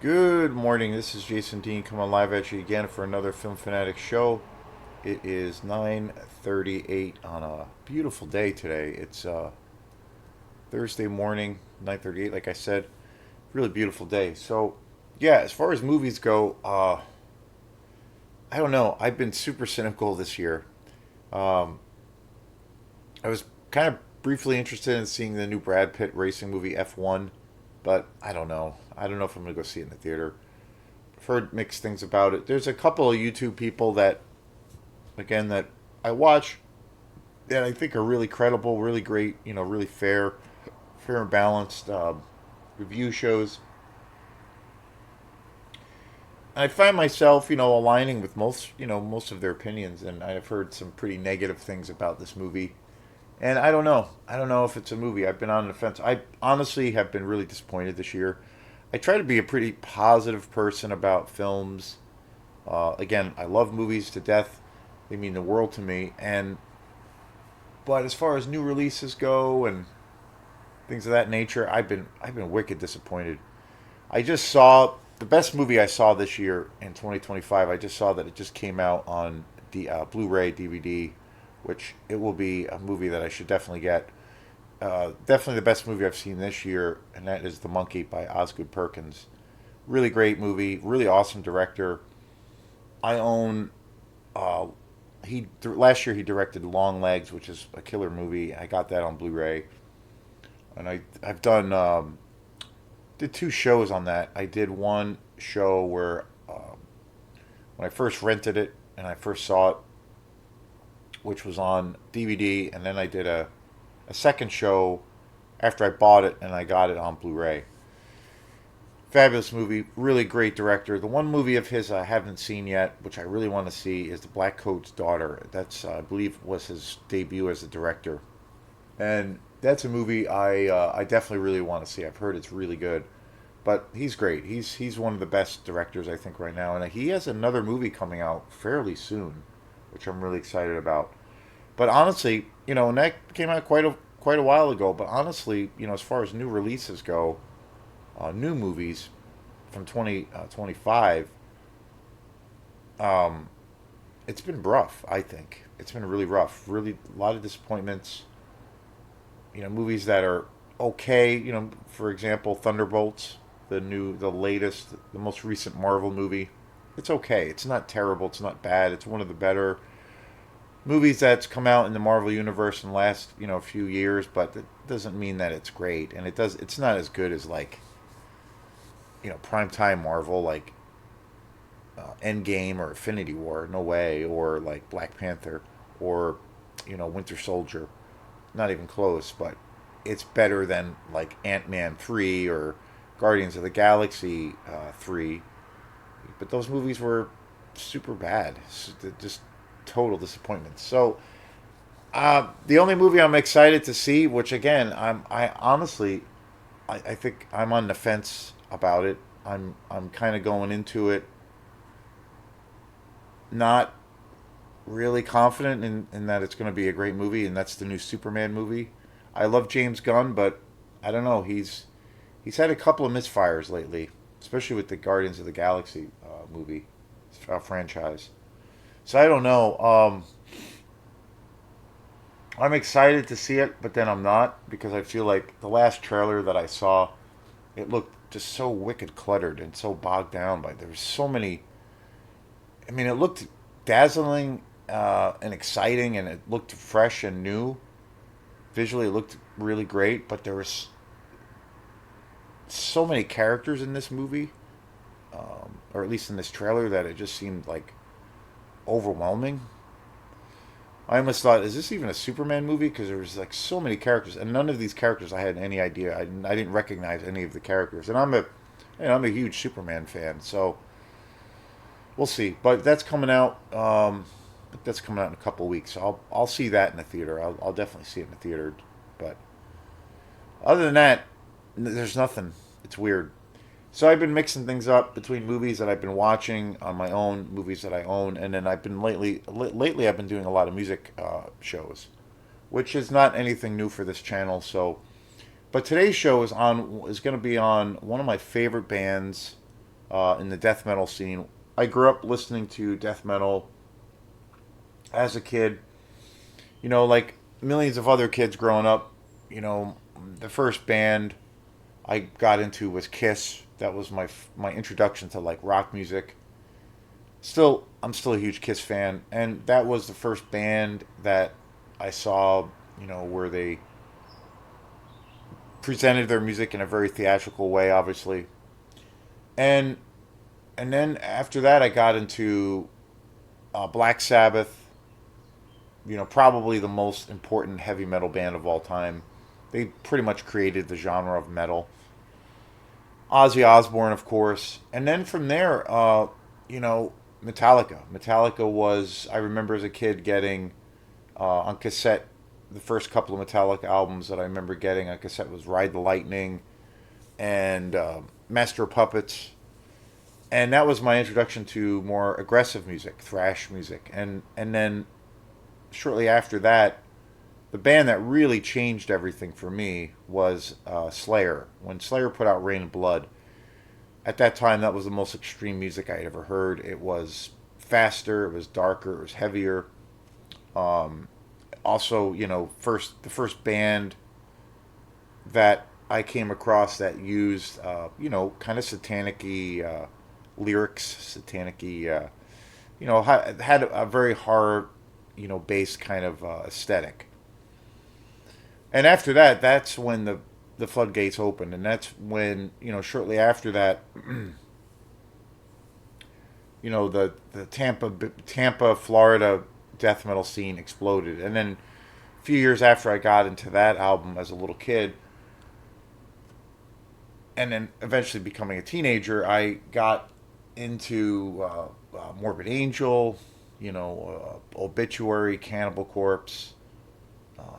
Good morning. This is Jason Dean coming live at you again for another Film Fanatic show. It is 9:38 on a beautiful day today. It's Thursday morning, 9:38 like I said. Really beautiful day. So, yeah, as far as movies go, I don't know. I've been super cynical this year. Um, I was kind of briefly interested in seeing the new Brad Pitt racing movie F1, but I don't know. I don't know if I'm going to go see it in the theater. I've heard mixed things about it. There's a couple of YouTube people that again that I watch that I think are really credible, really great, really fair and balanced review shows. And I find myself, aligning with most of their opinions, and I've heard some pretty negative things about this movie. And I don't know. I don't know if it's a movie. I've been on the fence. I honestly have been really disappointed this year. I try to be a pretty positive person about films. Again, I love movies to death. They mean the world to me. And but as far as new releases go and things of that nature, I've been wicked disappointed. I just saw the best movie I saw this year in 2025. I just saw that it just came out on the Blu-ray DVD, which it will be a movie that I should definitely get. Definitely the best movie I've seen this year, and that is The Monkey by Osgood Perkins. Really great movie, really awesome director. I own. He last year he directed Long Legs, which is a killer movie. I got that on Blu-ray, and I've did two shows on that. I did one show where when I first rented it and I first saw it, which was on DVD, and then I did a second show after I bought it and I got it on Blu-ray. Fabulous movie, really great director. The one movie of his I haven't seen yet, which I really want to see, is The Black Coat's Daughter. That's I believe was his debut as a director, and that's a movie I definitely really want to see. I've heard it's really good, but he's great. He's one of the best directors I think right now, and he has another movie coming out fairly soon, which I'm really excited about. But honestly, and that came out quite a while ago. But honestly, as far as new releases go, new movies from 2025, um, it's been rough. I think it's been really rough. Really, a lot of disappointments. Movies that are okay. For example, Thunderbolts, the latest, the most recent Marvel movie. It's okay. It's not terrible. It's not bad. It's one of the better movies that's come out in the Marvel universe in the last few years, but it doesn't mean that it's great, and it's not as good as like prime time Marvel like Endgame or Infinity War, no way, or like Black Panther or Winter Soldier, not even close, but it's better than like Ant-Man 3 or Guardians of the Galaxy 3. But those movies were super bad, just total disappointments. So the only movie I'm excited to see, which again, I honestly, I think I'm on the fence about it. I'm kind of going into it not really confident in that it's going to be a great movie, and that's the new Superman movie. I love James Gunn, but I don't know. He's had a couple of misfires lately, especially with the Guardians of the Galaxy movie franchise. So I don't know. I'm excited to see it, but then I'm not because I feel like the last trailer that I saw, it looked just so wicked cluttered and so bogged down by there was so many. I mean, it looked dazzling and exciting, and it looked fresh and new. Visually, it looked really great, but there was so many characters in this movie, or at least in this trailer, that it just seemed like overwhelming. I almost thought, is this even a Superman movie? Because there was like so many characters, and none of these characters I had any idea. I didn't recognize any of the characters, and I'm a huge Superman fan, so we'll see. But that's coming out. That's coming out in a couple of weeks. So I'll see that in the theater. I'll definitely see it in the theater. But other than that, there's nothing. It's weird. So I've been mixing things up between movies that I've been watching on my own, movies that I own, and then I've been lately I've been doing a lot of music shows, which is not anything new for this channel. So, but today's show is going to be on one of my favorite bands in the death metal scene. I grew up listening to death metal as a kid. Like millions of other kids growing up. The first band I got into was Kiss. That was my introduction to like rock music. I'm still a huge Kiss fan, and that was the first band that I saw. Where they presented their music in a very theatrical way, obviously. And and then after that, I got into Black Sabbath. Probably the most important heavy metal band of all time. They pretty much created the genre of metal. Ozzy Osbourne, of course, and then from there, you know, Metallica. Metallica was, I remember as a kid getting on cassette. The first couple of Metallica albums that I remember getting on cassette was Ride the Lightning and Master of Puppets, and that was my introduction to more aggressive music, thrash music, and then shortly after that, the band that really changed everything for me was Slayer. When Slayer put out Rain and Blood, at that time, that was the most extreme music I had ever heard. It was faster, it was darker, it was heavier. Um, Also, the first band that I came across that used, kind of satanic-y lyrics, satanic-y, had a very hard, based kind of aesthetic. And after that, that's when the floodgates opened, and that's when, shortly after that, the Tampa, Florida death metal scene exploded, and then a few years after I got into that album as a little kid, and then eventually becoming a teenager, I got into Morbid Angel, Obituary, Cannibal Corpse,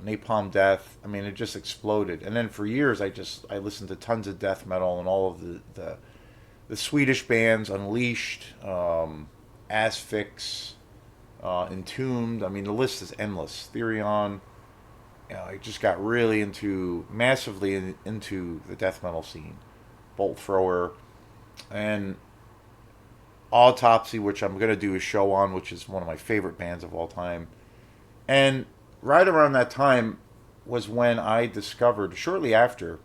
Napalm Death. I mean, it just exploded. And then for years, I listened to tons of death metal and all of the Swedish bands, Unleashed, Asphyx, Entombed. I mean, the list is endless. Therion. I just got really massively into the death metal scene. Bolt Thrower, and Autopsy, which I'm going to do a show on, which is one of my favorite bands of all time. And right around that time was when I discovered, shortly after,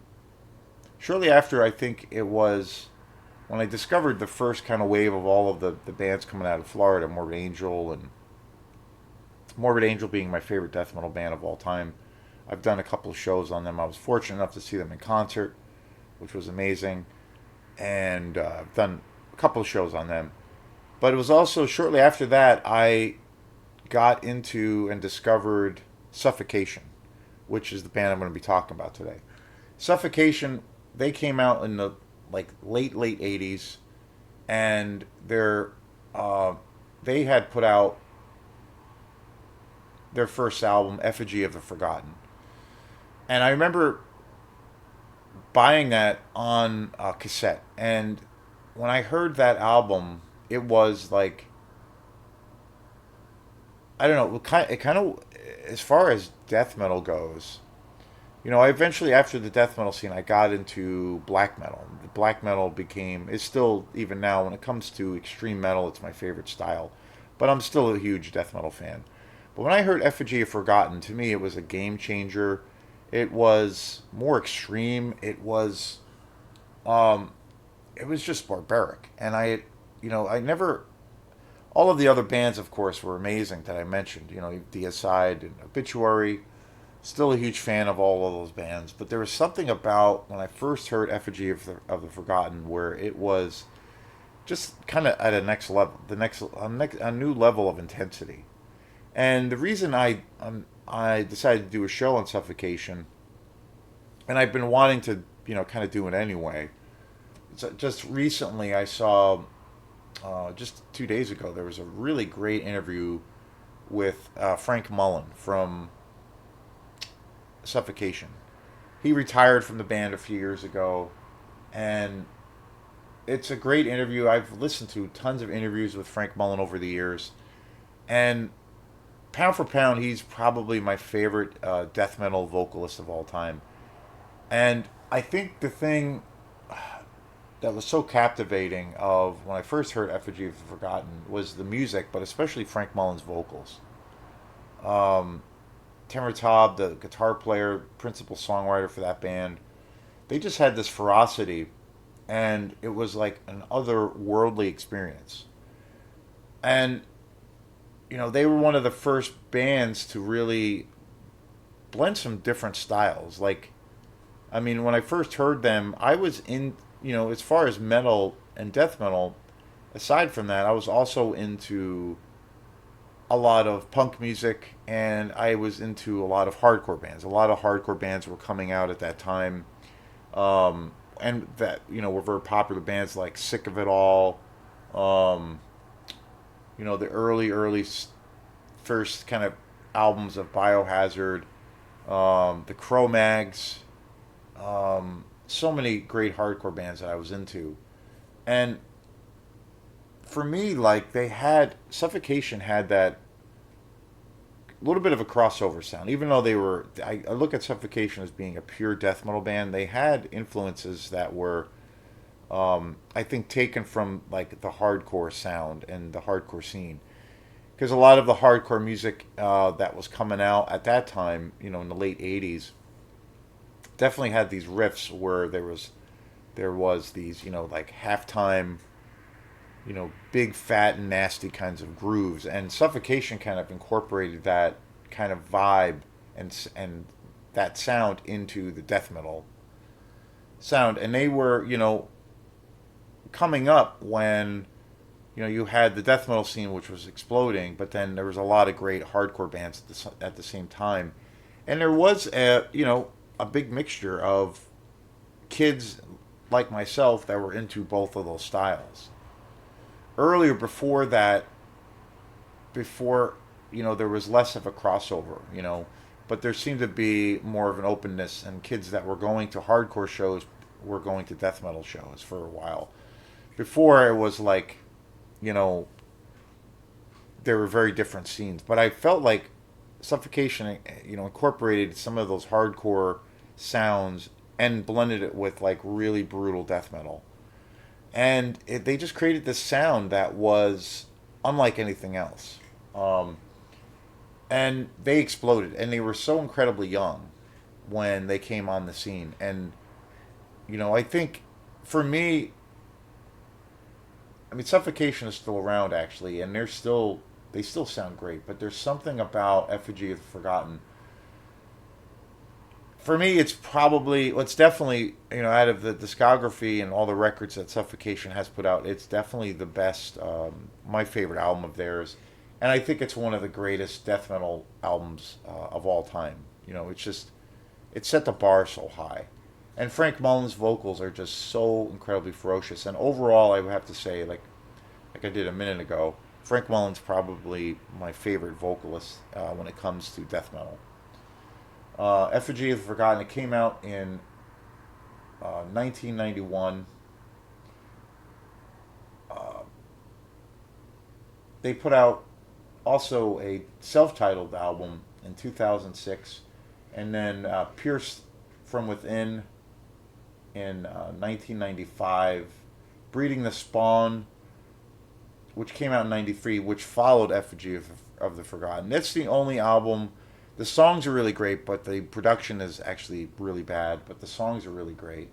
I think it was when I discovered the first kind of wave of all of the bands coming out of Florida, Morbid Angel being my favorite death metal band of all time. I've done a couple of shows on them. I was fortunate enough to see them in concert, which was amazing, and I've done a couple of shows on them. But it was also shortly after that I got into and discovered Suffocation, which is the band I'm going to be talking about today. Suffocation, they came out in the like late '80s, and uh, they had put out their first album, Effigy of the Forgotten, and I remember buying that on cassette. And when I heard that album, it was like, I don't know, it kind of, as far as death metal goes, I eventually, after the death metal scene, I got into black metal. Black metal it's still, even now, when it comes to extreme metal, it's my favorite style. But I'm still a huge death metal fan. But when I heard Effigy of Forgotten, to me, it was a game changer. It was more extreme. Um, it was just barbaric. And I never, all of the other bands, of course, were amazing that I mentioned. Deicide and Obituary. Still a huge fan of all of those bands, but there was something about when I first heard Effigy of the Forgotten where it was just kind of at a next level, a new level of intensity. And the reason I decided to do a show on Suffocation, and I've been wanting to kind of do it anyway. Just recently, I saw just 2 days ago there was a really great interview with Frank Mullen from Suffocation. He retired from the band a few years ago, and it's a great interview. I've listened to tons of interviews with Frank Mullen over the years, and pound for pound, he's probably my favorite death metal vocalist of all time. And I think the thing that was so captivating of when I first heard Effigy of the Forgotten was the music, but especially Frank Mullen's vocals. Um, Tamara Taub, the guitar player, principal songwriter for that band, they just had this ferocity, and it was like an otherworldly experience. And they were one of the first bands to really blend some different styles. Like, I mean, when I first heard them, I was in, as far as metal and death metal, aside from that, I was also into a lot of punk music, and I was into a lot of hardcore bands. A lot of hardcore bands were coming out at that time, and that were very popular bands like Sick of It All. Um, the early first kind of albums of Biohazard, the Cro-Mags, so many great hardcore bands that I was into, and for me, like they had Suffocation had that little bit of a crossover sound. Even though I look at Suffocation as being a pure death metal band, they had influences that were, I think, taken from like the hardcore sound and the hardcore scene. Because a lot of the hardcore music that was coming out at that time, in the late '80s, definitely had these riffs where there was these, like halftime, big, fat, and nasty kinds of grooves. And Suffocation kind of incorporated that kind of vibe and that sound into the death metal sound. And they were, coming up when, you had the death metal scene, which was exploding, but then there was a lot of great hardcore bands at the same time. And there was a big mixture of kids like myself that were into both of those styles. Earlier, before that, before there was less of a crossover, but there seemed to be more of an openness, and kids that were going to hardcore shows were going to death metal shows for a while. Before, it was like, you know there were very different scenes, but I felt like Suffocation, incorporated some of those hardcore sounds and blended it with like really brutal death metal, and they just created this sound that was unlike anything else. Um, and they exploded, and they were so incredibly young when they came on the scene. And I think for me, I mean, Suffocation is still around actually, and they still sound great. But there's something about Effigy of the Forgotten. For me, it's definitely, out of the discography and all the records that Suffocation has put out, it's definitely the best, my favorite album of theirs, and I think it's one of the greatest death metal albums of all time. It set the bar so high, and Frank Mullen's vocals are just so incredibly ferocious. And overall, I would have to say, like I did a minute ago, Frank Mullen's probably my favorite vocalist when it comes to death metal. Effigy of the Forgotten. It came out in 1991. Uh, they put out also a self-titled album in 2006, and then Pierced from Within in 1995, Breeding the Spawn, which came out in '93, which followed Effigy of the Forgotten. That's the only album. The songs are really great, but the production is actually really bad. But the songs are really great.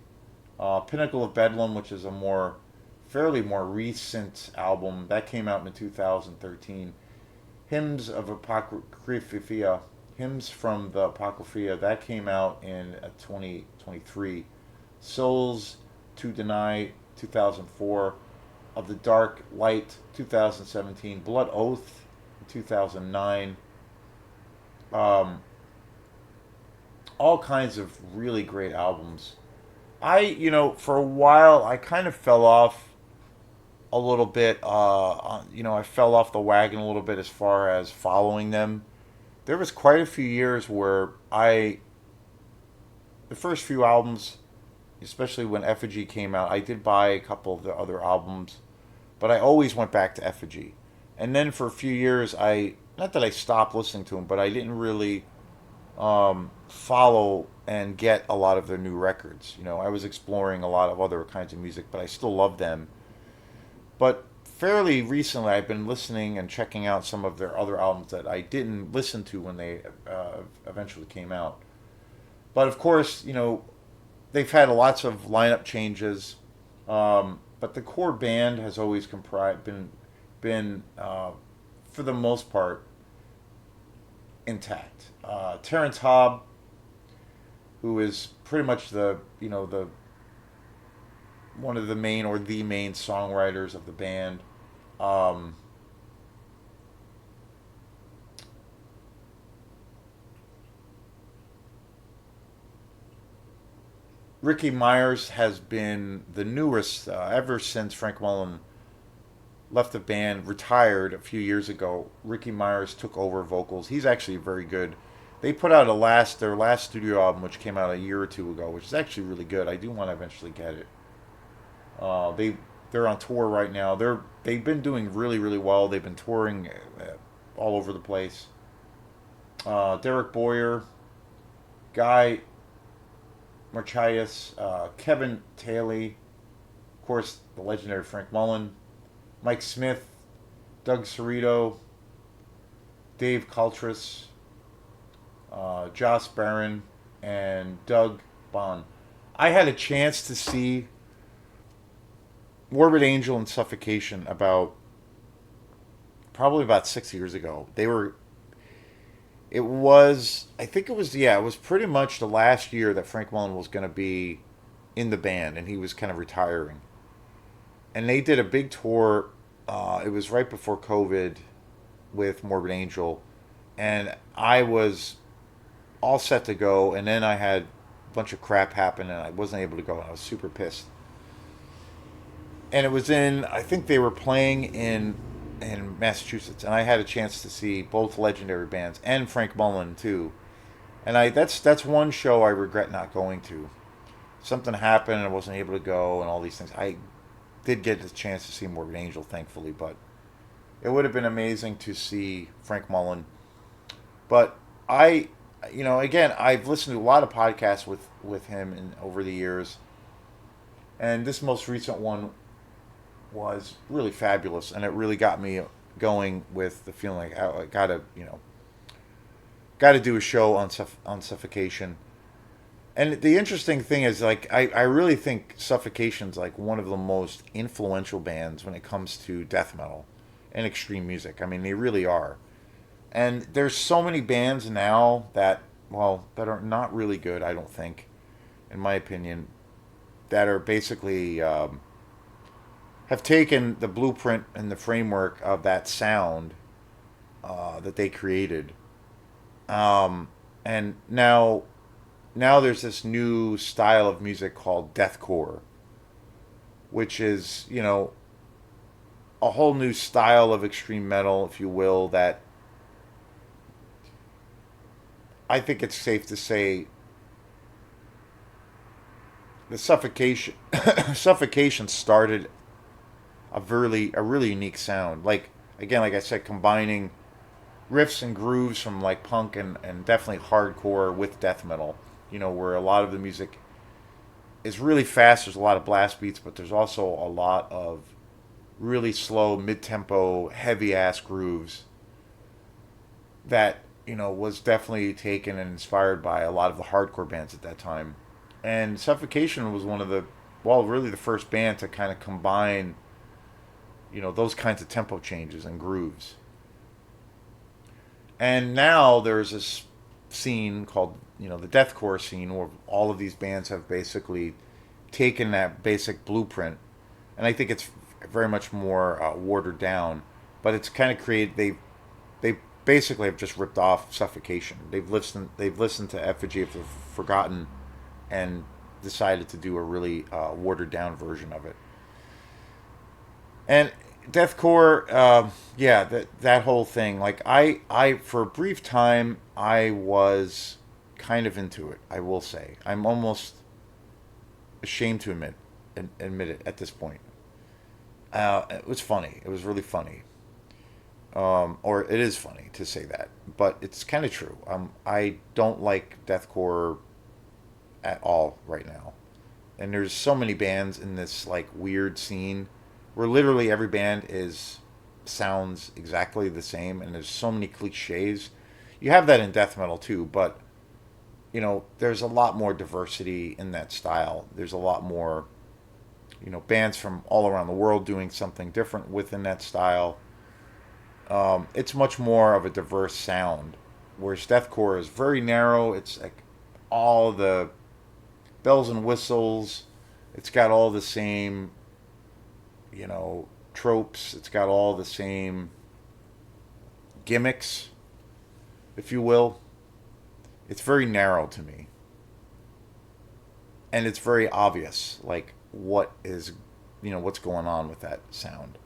Pinnacle of Bedlam, which is fairly more recent album, that came out in 2013. Hymns of Apocrypha, Hymns from the Apocrypha, that came out in 2023. Souls to Deny, 2004. Of the Dark Light, 2017. Blood Oath, 2009. Um, all kinds of really great albums. For a while, I kind of fell off a little bit. I fell off the wagon a little bit as far as following them. There was quite a few years where the first few albums, especially when Effigy came out, I did buy a couple of the other albums, but I always went back to Effigy. And then for a few years, not that I stopped listening to them, but I didn't really follow and get a lot of their new records. I was exploring a lot of other kinds of music, but I still love them. But fairly recently, I've been listening and checking out some of their other albums that I didn't listen to when they eventually came out. But of course, they've had lots of lineup changes. But the core band has always been for the most part intact. Terrence Hobb, who is pretty much the one of the main or the main songwriters of the band. Um, Ricky Myers has been the newest ever since Frank Mullen left the band, retired a few years ago. Ricky Myers took over vocals. He's actually very good. They put out their last studio album, which came out a year or two ago, which is actually really good. I do want to eventually get it. They're on tour right now. They've been doing really really well. They've been touring all over the place. Derek Boyer, Guy Marchias, Kevin Taylor, of course the legendary Frank Mullen, Mike Smith, Doug Cerrito, Dave Cultress, Joss Barron, and Doug Bond. I had a chance to see Morbid Angel and Suffocation probably about 6 years ago. I think it was, yeah, it was pretty much the last year that Frank Mullen was going to be in the band and he was kind of retiring. And they did a big tour. It was right before COVID with Morbid Angel. And I was all set to go. And then I had a bunch of crap happen and I wasn't able to go. And I was super pissed. And it was I think they were playing in Massachusetts, and I had a chance to see both legendary bands and Frank Mullen too. And that's one show I regret not going to. Something happened and I wasn't able to go, and all these things. I did get the chance to see Morbid Angel, thankfully, but it would have been amazing to see Frank Mullen. But again, I've listened to a lot of podcasts with him over the years, and this most recent one was really fabulous, and it really got me going with the feeling like I gotta do a show on Suffocation. And the interesting thing is, like, I really think Suffocation's like one of the most influential bands when it comes to death metal and extreme music. I mean, they really are. And there's so many bands now that are not really good, I don't think, in my opinion, that are basically have taken the blueprint and the framework of that sound that they created, and now there's this new style of music called deathcore, which is a whole new style of extreme metal, if you will. That I think it's safe to say the suffocation started a really unique sound. Like, again, like I said, combining riffs and grooves from like punk and definitely hardcore with death metal. Where a lot of the music is really fast. There's a lot of blast beats, but there's also a lot of really slow, mid-tempo, heavy-ass grooves that was definitely taken and inspired by a lot of the hardcore bands at that time. And Suffocation was really the first band to kind of combine those kinds of tempo changes and grooves. And now there's this scene called the deathcore scene, where all of these bands have basically taken that basic blueprint, and I think it's very much more watered down, but it's kind of created. They basically have just ripped off Suffocation. They've listened to Effigy of the Forgotten and decided to do a really watered down version of it. And deathcore, yeah, that whole thing. Like, I for a brief time I was kind of into it. I will say I'm almost ashamed to admit it at this point. It was funny. It was really funny. Or it is funny to say that, but it's kind of true. I don't like deathcore at all right now. And there's so many bands in this like weird scene where literally every band is sounds exactly the same, and there's so many cliches. You have that in death metal too, but there's a lot more diversity in that style. There's a lot more, bands from all around the world doing something different within that style. It's much more of a diverse sound, whereas deathcore is very narrow. It's like all the bells and whistles. It's got all the same, tropes. It's got all the same gimmicks, if you will. It's very narrow to me, and it's very obvious, like what's going on with that sound.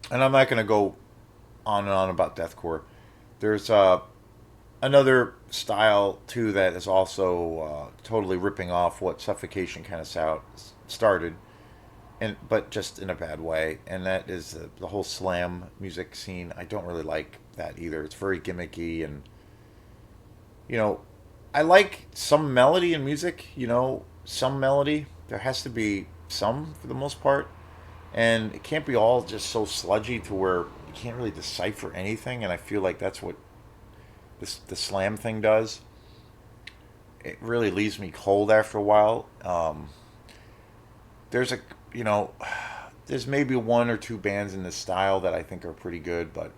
And I'm not going to go on and on about deathcore. There's another style too that is also totally ripping off what Suffocation kind of started, and but just in a bad way. And that is the whole slam music scene. I don't really like that either. It's very gimmicky, and you know, I like some melody in music. Some melody. There has to be some for the most part, and it can't be all just so sludgy to where you can't really decipher anything. And I feel like that's what the slam thing does. It really leaves me cold after a while. There's a you know, there's maybe one or two bands in this style that I think are pretty good, but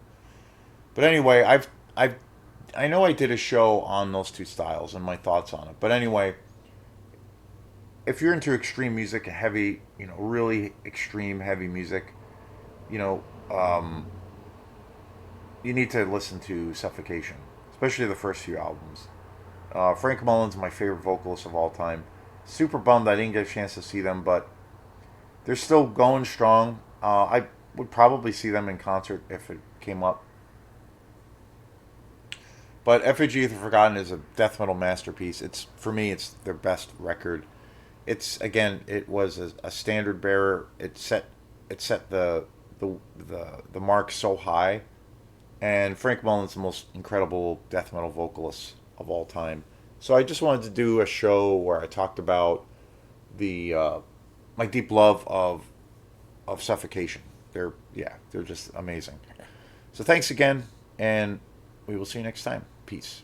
anyway, I know I did a show on those two styles and my thoughts on it. But anyway, if you're into extreme music, heavy, really extreme heavy music, you know, um, you need to listen to Suffocation, especially the first few albums. Frank Mullen's my favorite vocalist of all time. Super bummed I didn't get a chance to see them, but they're still going strong. I would probably see them in concert if it came up. But Effigy of the Forgotten is a death metal masterpiece. It's for me, it's their best record. It was a standard bearer. It set the mark so high. And Frank Mullen's the most incredible death metal vocalist of all time. So I just wanted to do a show where I talked about the my deep love of Suffocation. They're just amazing. So thanks again, and we will see you next time. Peace.